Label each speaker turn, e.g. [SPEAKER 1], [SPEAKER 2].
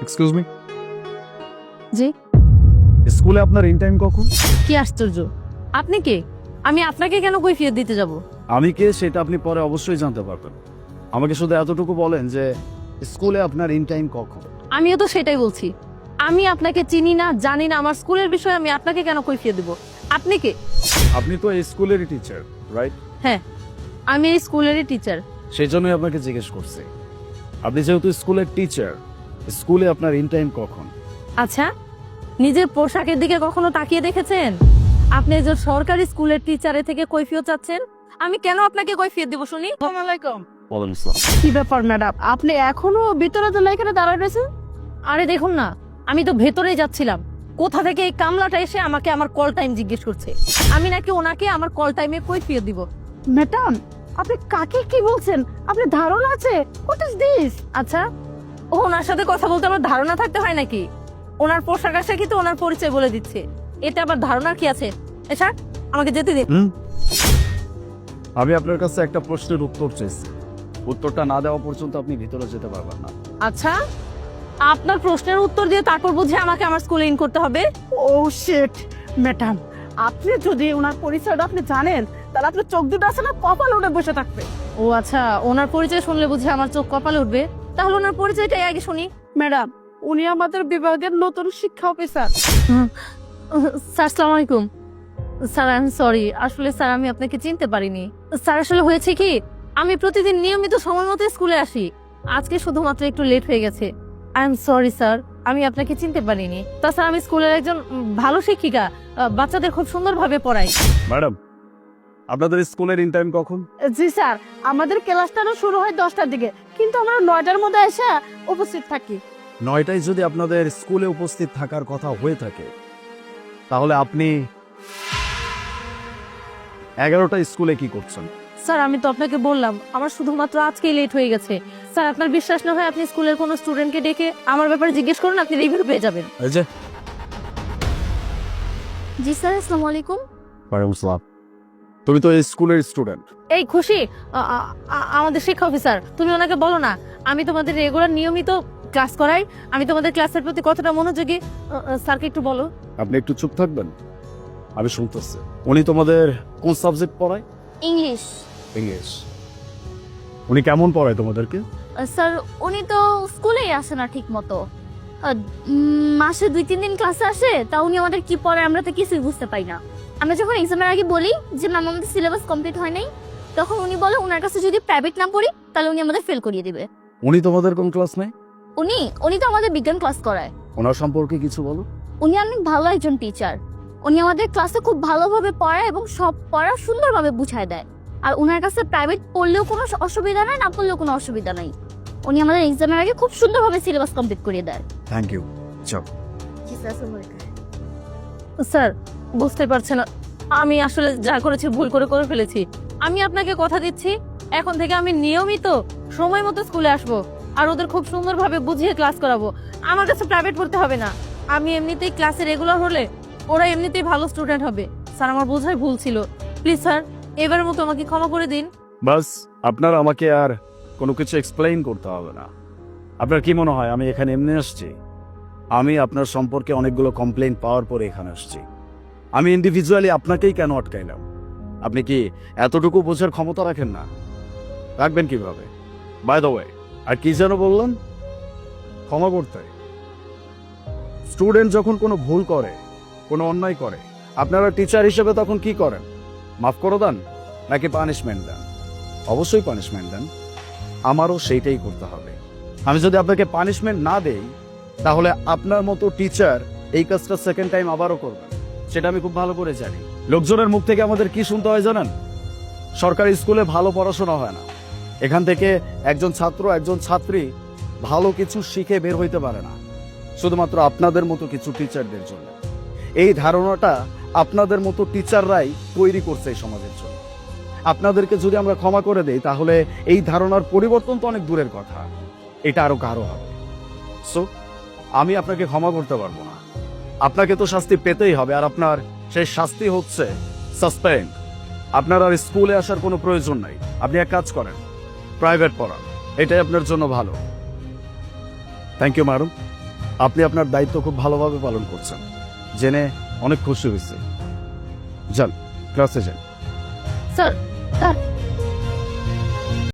[SPEAKER 1] Excuse me,
[SPEAKER 2] জি।
[SPEAKER 1] স্কুলে আপনার in time কখন?
[SPEAKER 2] কি আশ্চর্য, আপনি কে? আমি আপনাকে কেন কৈফিয়ত দিতে যাব?
[SPEAKER 1] আমি কে সেটা আপনি পরে অবশ্যই জানতে পারবেন। আমাকে শুধু এতটুকু বলেন যে স্কুলে আপনার ইন টাইম কখন?
[SPEAKER 2] আমিও তো সেটাই বলছি। আমি আপনাকে চিনি না, জানি না, আমার স্কুলের বিষয়ে আমি আপনাকে কেন কৈফিয়ত দেব? আপনি কে?
[SPEAKER 1] আপনি তো এই স্কুলেরই টিচার, রাইট?
[SPEAKER 2] হ্যাঁ, আমি এই স্কুলেরই টিচার।
[SPEAKER 1] সেই জন্যই আপনাকে জিজ্ঞেস করছি। আপনি যেহেতু স্কুলের টিচার, স্কুলে আপনার ইন টাইম কখন?
[SPEAKER 2] আচ্ছা, নিজের পোশাকের দিকে কখনো তাকিয়ে দেখেছেন? আপনি একজন সরকারি স্কুলের টিচারের থেকে কৈফিয়ত চাচ্ছেন? আমি কেন আপনাকে কৈফিয়ত দেব শুনি? আসসালামু আলাইকুম।
[SPEAKER 1] বলেন ইসলাম।
[SPEAKER 2] কি ব্যাপার ম্যাডাম, আপনি এখনো ভিতরে তো এখানে দাঁড়ায় রয়েছেন? আরে দেখুন না, আমি তো ভেতরেই যাচ্ছিলাম। কোথা থেকে এই কামলাটা এসে আমাকে আমার কল টাইম জিজ্ঞেস করছে। আমি নাকি ওনাকে আমার কল টাইমে কৈফিয়ত দিব? ম্যাডাম, আপনি কাকে কি বলছেন? আপনি ধারণা আছে? What is this? আচ্ছা, ওনার সাথে কথা বলতে আমার ধারণা থাকতে হয় নাকি? ওনার পোশাক আশাক কিন্তু ওনার পরিচয় বলে দিচ্ছে, এটা আবার ধারণার কি আছে? এসা, আমাকে যেতে দিন।
[SPEAKER 1] আমি আপনার কাছে একটা প্রশ্নের উত্তর চাইছি। উত্তরটা না দেওয়া পর্যন্ত আপনি ভিতরে যেতে পারবেন না।
[SPEAKER 2] আচ্ছা, আপনার প্রশ্নের উত্তর দিয়ে তারপর বুঝে আমাকে আমার স্কুলে ইন করতে হবে?
[SPEAKER 3] ও শিট ম্যাডাম, আপনি যদি ওনার পরিচয়টা আপনি জানেন তাহলে আপনার চোখ দুটো আছে না কপাল উঠে বসে থাকবে।
[SPEAKER 2] ও আচ্ছা, ওনার পরিচয় শুনলে বুঝে আমার চোখ কপালে উঠবে? তাহলে ওনার পরিচয়টাই আগে শুনি।
[SPEAKER 3] ম্যাডাম, উনি আমাদের বিভাগের নতুন শিক্ষা অফিসার।
[SPEAKER 2] স্যার আসসালামু আলাইকুম। স্যার আই এম সরি, আসলে স্যার আমি আপনাকে চিনতে পারিনি। স্যার আসলে হয়েছে কি, আমি প্রতিদিন নিয়মিত সময় মতো স্কুলে আসি, আজকে শুধুমাত্র একটু লেট হয়ে গেছে। আই এম সরি স্যার, আমি আপনাকে চিনতে পারিনি। তাছাড়া আমি স্কুলের একজন ভালো শিক্ষিকা, বাচ্চাদের খুব সুন্দরভাবে পড়াই।
[SPEAKER 1] ম্যাডাম, আপনাদের স্কুলের ইন টাইম কখন?
[SPEAKER 3] জি স্যার, আমাদের ক্লাসটা শুরু হয় 10টার দিকে, কিন্তু আমরা 9টার মধ্যে এসে উপস্থিত থাকি।
[SPEAKER 1] 9টায় যদি আপনাদের স্কুলে উপস্থিত থাকার কথা হয়ে থাকে, তাহলে আপনি 11টায় স্কুলে কি করছেন?
[SPEAKER 2] স্যার আমি তো আপনাকে বললাম আমার শুধুমাত্র আজকেই লেট হয়ে গেছে। স্যার আপনার বিশ্বাস না হয় আপনি স্কুলের কোনো স্টুডেন্টকে ডেকে আমার ব্যাপারে জিজ্ঞেস করুন, আপনি রিভিউ পেয়ে যাবেন।
[SPEAKER 1] এই যে
[SPEAKER 2] জি স্যার, আসসালামু আলাইকুম।
[SPEAKER 1] ওয়ালাইকুম আসসালাম। তুমি তো এই স্কুলের স্টুডেন্ট।
[SPEAKER 2] এই খুশি, আমাদের শিক্ষা অফিসার, তুমি ওনাকে বলো না আমি তোমাদের রেগুলার নিয়মিত ক্লাস করাই, আমি তোমাদের ক্লাসের প্রতি কতটা মনোযোগী। স্যারকে একটু বলো।
[SPEAKER 1] আপনি একটু চুপ থাকবেন, আমি শুনতেছি। উনি তোমাদের কোন সাবজেক্ট পড়ায়?
[SPEAKER 2] ইংলিশ।
[SPEAKER 1] ইংলিশ। উনি কেমন পড়ায় তোমাদেরকে?
[SPEAKER 4] স্যার উনি তো স্কুলেই আসে না ঠিক মতো, মাসে 2-3 দিন ক্লাসে আসে, তা উনি আমাদের কি পড়ায় আমরা তো কিছুই বুঝতে পাই না। আমরা যখন এক্সামের আগে বলি যে ম্যাম আমাদের সিলেবাস কমপ্লিট হয় নাই, তখন উনি বলে ওনার কাছে যদি প্রাইভেট না পড়ি তাহলে উনি আমাদের ফেল করিয়ে দিবে।
[SPEAKER 1] উনি তোমাদের কোন ক্লাস নেয়?
[SPEAKER 4] উনি তো আমাদের বিজ্ঞান ক্লাস করায়।
[SPEAKER 1] ওনার সম্পর্কে কিছু বলো।
[SPEAKER 4] উনি অনেক ভালো একজন টিচার। উনি আমাদের ক্লাসে খুব ভালোভাবে পড়ায় এবং সব পড়া সুন্দরভাবে বুঝায় দেয়। আর ওনার কাছে প্রাইভেট পড়লেও কোনো অসুবিধা নাই, না পড়লেও কোনো অসুবিধা নাই। উনি আমাদের এক্সামের আগে খুব সুন্দরভাবে সিলেবাস কমপ্লিট করিয়ে দেয়।
[SPEAKER 1] Thank you. চল।
[SPEAKER 2] স্যার বুঝতে পারছেন না, আমি আসলে যা করেছি ভুল করে ফেলেছি। আমি আপনাকে কথা দিচ্ছি এখন থেকে আমি নিয়মিত সময় মতো স্কুলে আসবো, আর ওদের খুব সুন্দরভাবে বুঝিয়ে ক্লাস করাবো। আমার কাছে প্রাইভেট পড়তে হবে না, আমি এমনিতেই ক্লাসে রেগুলার হলে ওরা এমনিতেই ভালো স্টুডেন্ট হবে। স্যার আমার বোঝাই ভুল ছিল, প্লিজ স্যার এবারের মতো আমাকে ক্ষমা করে দিন।
[SPEAKER 1] বাস, আপনার আমাকে আর কোনো কিছু এক্সপ্লেইন করতে হবে না। আপনার কি মনে হয় আমি এখানে এমনি আসছি? আমি আপনার সম্পর্কে অনেকগুলো কমপ্লেইন পাওয়ার পরে এখানে আসছি। আমি ইন্ডিভিজুয়ালি আপনাকেই কেন আটকাইলাম? আপনি কি এতটুকু বোঝার ক্ষমতা রাখেন না? রাখবেন কিভাবে? বাই দ্য ওয়ে, আর কি যেন বললেন? ক্ষমা করতে। স্টুডেন্ট যখন কোনো ভুল করে, কোনো অন্যায় করে, আপনারা টিচার হিসেবে তখন কি করেন? মাফ করে দেন নাকি পানিশমেন্ট দেন? অবশ্যই পানিশমেন্ট দেন। আমারও সেইটাই করতে হবে। আমি যদি আপনাকে পানিশমেন্ট না দেই, তাহলে আপনার মতো টিচার এই কাজটা সেকেন্ড টাইম আবারও করবেন, সেটা আমি খুব ভালো করে জানি। লোকজনের মুখ থেকে আমাদের কি শুনতে হয় জানেন? সরকারি স্কুলে ভালো পড়াশোনা হয় না, এখান থেকে একজন ছাত্র একজন ছাত্রী ভালো কিছু শিখে বের হইতে পারে না, শুধুমাত্র আপনাদের মতো কিছু টিচারদের জন্য। এই ধারণাটা আপনাদের মতো টিচাররাই তৈরি করছে এই সমাজের জন্য। আপনাদেরকে যদি আমরা ক্ষমা করে দেই, তাহলে এই ধারণার পরিবর্তন তো অনেক দূরের কথা, এটা আরো গাঢ় হবে। সো আমি আপনাকে ক্ষমা করতে পারবো না, আপনাকে তো শাস্তি পেতেই হবে, আর আপনার সেই শাস্তি হচ্ছে সাসপেন্ড। আপনার আর স্কুলে আসার কোনো প্রয়োজন নাই। আপনি এক কাজ করেন, প্রাইভেট পড়ান, এটাই আপনার জন্য ভালো। Thank you madam. আপনি আপনার দায়িত্ব খুব ভালোভাবে পালন করছেন, জেনে অনেক খুশি হয়েছে। যান, ক্লাসে যান।
[SPEAKER 2] স্যার